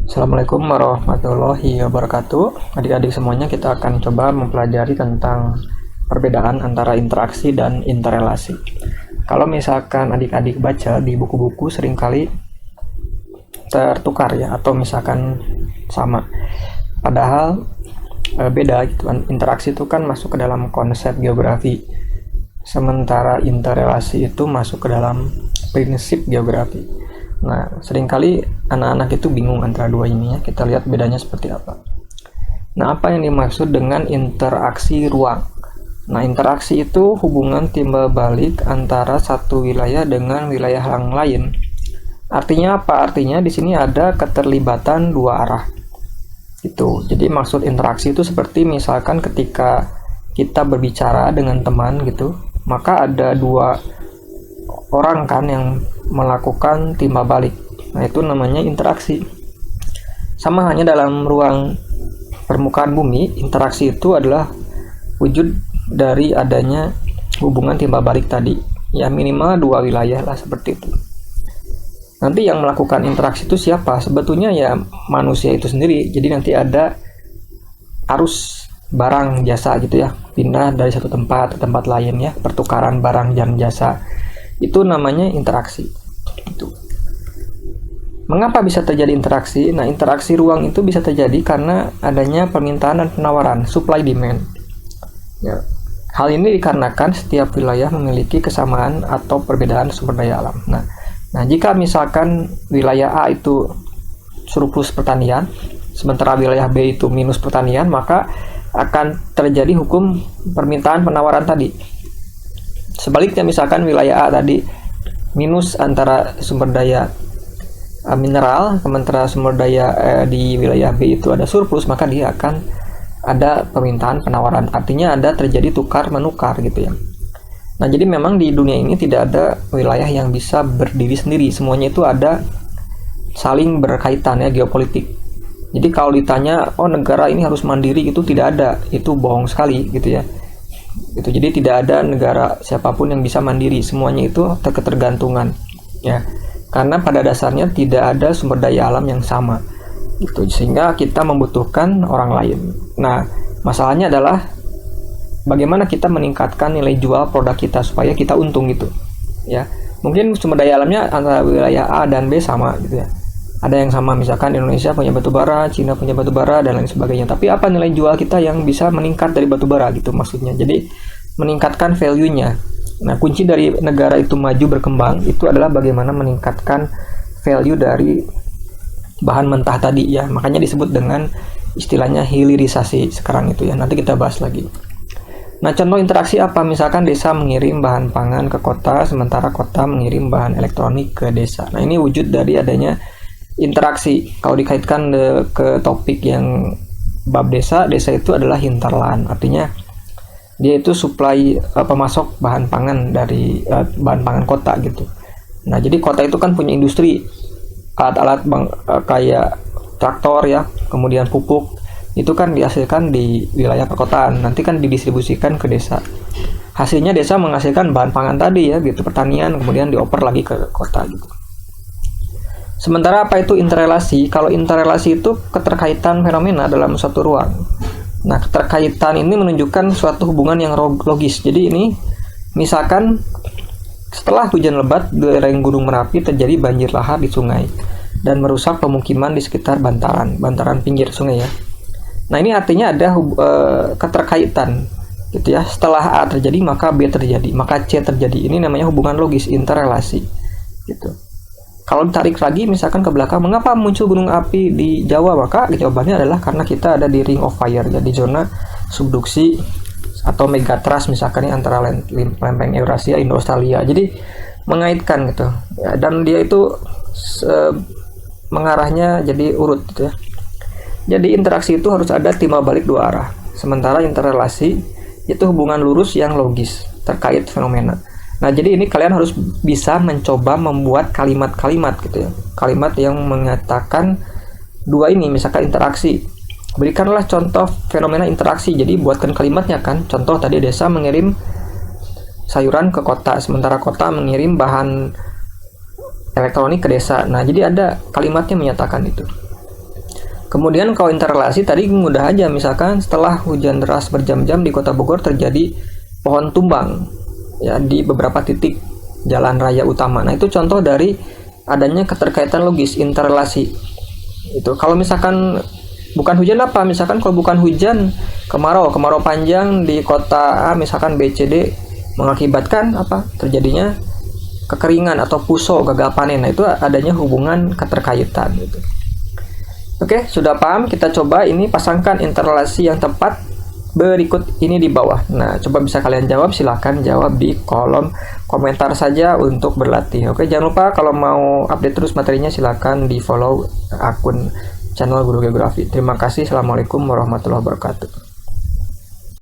Assalamualaikum warahmatullahi wabarakatuh. Adik-adik semuanya, kita akan coba mempelajari tentang perbedaan antara interaksi dan interrelasi. Kalau misalkan adik-adik baca di buku-buku seringkali tertukar ya, atau misalkan sama. Padahal beda gitu kan. Interaksi itu kan masuk ke dalam konsep geografi. Sementara interrelasi itu masuk ke dalam prinsip geografi. Nah, seringkali anak-anak itu bingung antara dua ini ya. Kita lihat bedanya seperti apa. Nah, apa yang dimaksud dengan interaksi ruang? Nah, interaksi itu hubungan timbal balik antara satu wilayah dengan wilayah yang lain. Artinya apa? Artinya di sini ada keterlibatan dua arah. Itu. Jadi maksud interaksi itu seperti misalkan ketika kita berbicara dengan teman gitu, maka ada dua orang kan yang melakukan timbal balik. Nah, itu namanya interaksi. Sama hanya dalam ruang permukaan bumi, interaksi itu adalah wujud dari adanya hubungan timbal balik tadi. Ya minimal dua wilayah lah seperti itu. Nanti yang melakukan interaksi itu siapa? Sebetulnya ya manusia itu sendiri. Jadi nanti ada arus barang jasa gitu ya, pindah dari satu tempat ke tempat lain ya, pertukaran barang dan jasa. Itu namanya interaksi. Itu. Mengapa bisa terjadi interaksi? Nah, interaksi ruang itu bisa terjadi karena adanya permintaan dan penawaran, supply demand. Ya. Hal ini dikarenakan setiap wilayah memiliki kesamaan atau perbedaan sumber daya alam. Nah, jika misalkan wilayah A itu surplus pertanian, sementara wilayah B itu minus pertanian, maka akan terjadi hukum permintaan penawaran tadi. Sebaliknya misalkan wilayah A tadi minus antara sumber daya mineral, sementara sumber daya di wilayah B itu ada surplus, maka dia akan ada permintaan penawaran. Artinya ada terjadi tukar menukar gitu ya. Nah, jadi memang di dunia ini tidak ada wilayah yang bisa berdiri sendiri. Semuanya itu ada saling berkaitan ya, geopolitik. Jadi kalau ditanya, oh negara ini harus mandiri, itu tidak ada. Itu bohong sekali gitu ya. Itu jadi tidak ada negara siapapun yang bisa mandiri. Semuanya itu ketergantungan ya. Karena pada dasarnya tidak ada sumber daya alam yang sama. Gitu. Sehingga kita membutuhkan orang lain. Nah, masalahnya adalah bagaimana kita meningkatkan nilai jual produk kita supaya kita untung gitu ya. Mungkin sumber daya alamnya antara wilayah A dan B sama gitu ya, ada yang sama, misalkan Indonesia punya batu bara, Cina punya batu bara, dan lain sebagainya. Tapi apa nilai jual kita yang bisa meningkat dari batu bara gitu maksudnya. Jadi meningkatkan value-nya. Nah, kunci dari negara itu maju berkembang itu adalah bagaimana meningkatkan value dari bahan mentah tadi ya. Makanya disebut dengan istilahnya hilirisasi sekarang itu ya. Nanti kita bahas lagi. Nah, contoh interaksi apa? Misalkan desa mengirim bahan pangan ke kota, sementara kota mengirim bahan elektronik ke desa. Nah, ini wujud dari adanya interaksi. Kalau dikaitkan ke topik yang bab desa, desa itu adalah hinterland. Artinya dia itu supply pemasok bahan pangan dari bahan pangan kota gitu. Nah, jadi kota itu kan punya industri alat-alat kayak traktor ya, kemudian pupuk. Itu kan dihasilkan di wilayah perkotaan, nanti kan didistribusikan ke desa. Hasilnya desa menghasilkan bahan pangan tadi ya gitu, pertanian, kemudian dioper lagi ke kota gitu. Sementara apa itu interrelasi? Kalau interrelasi itu keterkaitan fenomena dalam suatu ruang. Nah, keterkaitan ini menunjukkan suatu hubungan yang logis. Jadi ini misalkan setelah hujan lebat di lereng Gunung Merapi terjadi banjir lahar di sungai dan merusak pemukiman di sekitar bantaran pinggir sungai ya. Nah, ini artinya ada keterkaitan gitu ya. Setelah A terjadi maka B terjadi, maka C terjadi. Ini namanya hubungan logis, interrelasi gitu. Kalau ditarik lagi misalkan ke belakang, mengapa muncul gunung api di Jawa? Maka jawabannya adalah karena kita ada di ring of fire, jadi zona subduksi atau megatrust misalkan ini antara lempeng Eurasia, Indo-Australia. Jadi mengaitkan gitu ya, dan dia itu mengarahnya jadi urut gitu ya. Jadi interaksi itu harus ada timbal balik dua arah. Sementara interrelasi itu hubungan lurus yang logis terkait fenomena. Nah, jadi ini kalian harus bisa mencoba membuat kalimat-kalimat gitu ya. Kalimat yang mengatakan dua ini, misalkan interaksi. Berikanlah contoh fenomena interaksi. Jadi buatkan kalimatnya kan. Contoh tadi desa mengirim sayuran ke kota, sementara kota mengirim bahan elektronik ke desa. Nah, jadi ada kalimatnya menyatakan itu. Kemudian kalau interrelasi tadi mudah aja, misalkan setelah hujan deras berjam-jam di Kota Bogor terjadi pohon tumbang ya di beberapa titik jalan raya utama. Nah, itu contoh dari adanya keterkaitan logis, interrelasi. Itu kalau misalkan bukan hujan apa? Misalkan kalau bukan hujan, kemarau panjang di kota A misalkan B, C, D mengakibatkan apa? Terjadinya kekeringan atau puso, gagal panen. Nah, itu adanya hubungan keterkaitan gitu. Oke, sudah paham? Kita coba ini pasangkan interrelasi yang tepat berikut ini di bawah. Nah, coba bisa kalian jawab, silahkan jawab di kolom komentar saja untuk berlatih. Oke, jangan lupa kalau mau update terus materinya silahkan di follow akun channel Guru Geografi. Terima kasih. Assalamualaikum warahmatullahi wabarakatuh.